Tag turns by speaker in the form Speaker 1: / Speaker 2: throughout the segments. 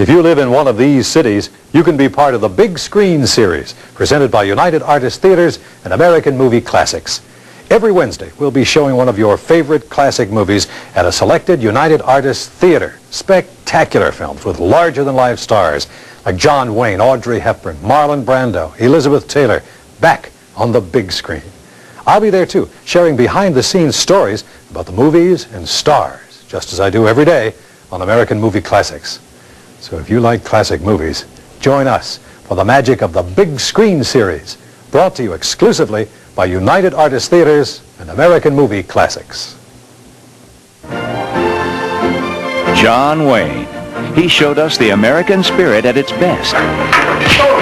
Speaker 1: If you live in one of these cities, you can be part of the Big Screen series presented by United Artists Theaters and American Movie Classics. Every Wednesday, we'll be showing one of your favorite classic movies at a selected United Artists Theater. Spectacular films with larger-than-life stars like John Wayne, Audrey Hepburn, Marlon Brando, Elizabeth Taylor, back on the big screen. I'll be there too, sharing behind-the-scenes stories about the movies and stars, just as I do every day on American Movie Classics. So if you like classic movies, join us for the magic of the Big Screen series, brought to you exclusively by United Artists Theaters and American Movie Classics.
Speaker 2: John Wayne. He showed us the American spirit at its best.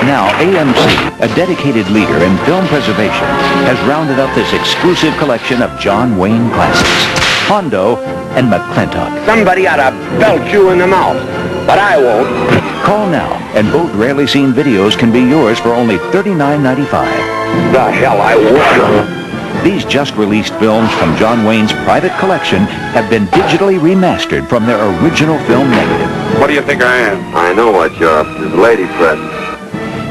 Speaker 2: Now AMC, a dedicated leader in film preservation, has rounded up this exclusive collection of John Wayne classics. Hondo and McClintock.
Speaker 3: Somebody ought to belt you in the mouth, but I won't.
Speaker 2: Call now, and both rarely seen videos can be yours for only $39.95.
Speaker 3: The hell I won't.
Speaker 2: These just-released films from John Wayne's private collection have been digitally remastered from their original film negative.
Speaker 4: What do you think I am?
Speaker 3: I know what you're up to. There's a lady present.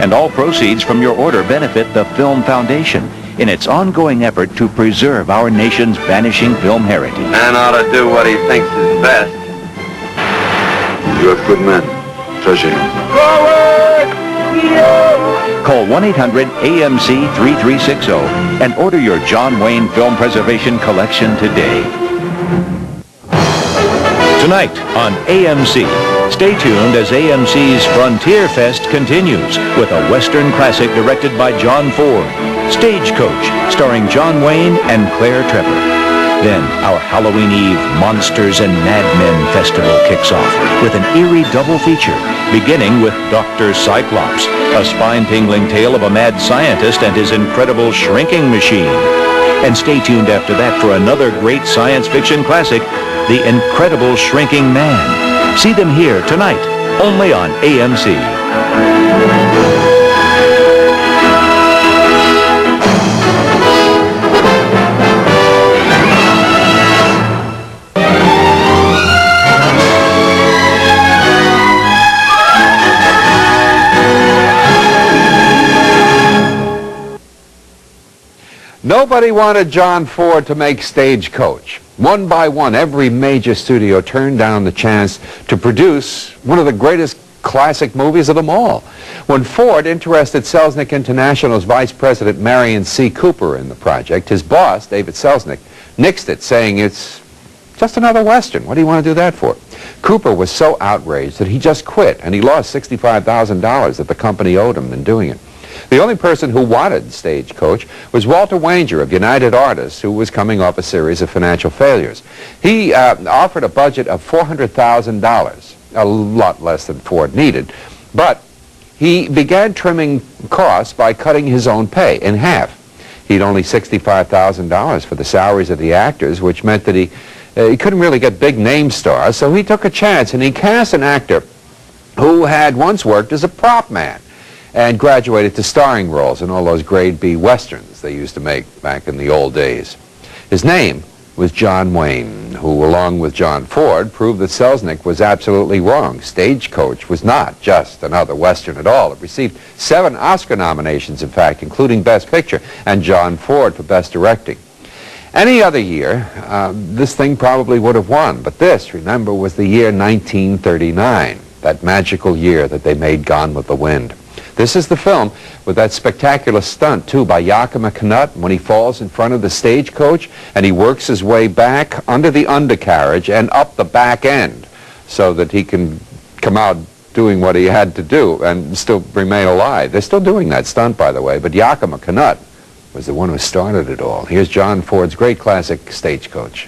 Speaker 2: And all proceeds from your order benefit the Film Foundation in its ongoing effort to preserve our nation's vanishing film heritage.
Speaker 3: Man ought to do what he thinks is best.
Speaker 4: You have good men. Treasure him.
Speaker 2: Call 1-800-AMC-3360 and order your John Wayne Film Preservation Collection today. Tonight on AMC, stay tuned as AMC's Frontier Fest continues with a Western classic directed by John Ford, Stagecoach, starring John Wayne and Claire Trevor. Then our Halloween Eve Monsters and Mad Men Festival kicks off with an eerie double feature, beginning with Dr. Cyclops, a spine-tingling tale of a mad scientist and his incredible shrinking machine. And stay tuned after that for another great science fiction classic, The Incredible Shrinking Man. See them here tonight, only on AMC.
Speaker 5: Nobody wanted John Ford to make Stagecoach. One by one, every major studio turned down the chance to produce one of the greatest classic movies of them all. When Ford interested Selznick International's Vice President Marion C. Cooper in the project, his boss, David Selznick, nixed it, saying it's just another Western. What do you want to do that for? Cooper was so outraged that he just quit, and he lost $65,000 that the company owed him in doing it. The only person who wanted Stagecoach was Walter Wanger of United Artists, who was coming off a series of financial failures. He offered a budget of $400,000, a lot less than Ford needed, but he began trimming costs by cutting his own pay in half. He'd only $65,000 for the salaries of the actors, which meant that he couldn't really get big name stars, so he took a chance and he cast an actor who had once worked as a prop man and graduated to starring roles in all those grade B westerns they used to make back in the old days. His name was John Wayne, who, along with John Ford, proved that Selznick was absolutely wrong. Stagecoach was not just another Western at all. It received 7 Oscar nominations, in fact, including Best Picture, and John Ford for Best Directing. Any other year, this thing probably would have won, but this, remember, was the year 1939, that magical year that they made Gone with the Wind. This is the film with that spectacular stunt, too, by Yakima Canutt when he falls in front of the stagecoach and he works his way back under the undercarriage and up the back end so that he can come out doing what he had to do and still remain alive. They're still doing that stunt, by the way, but Yakima Canutt was the one who started it all. Here's John Ford's great classic, Stagecoach.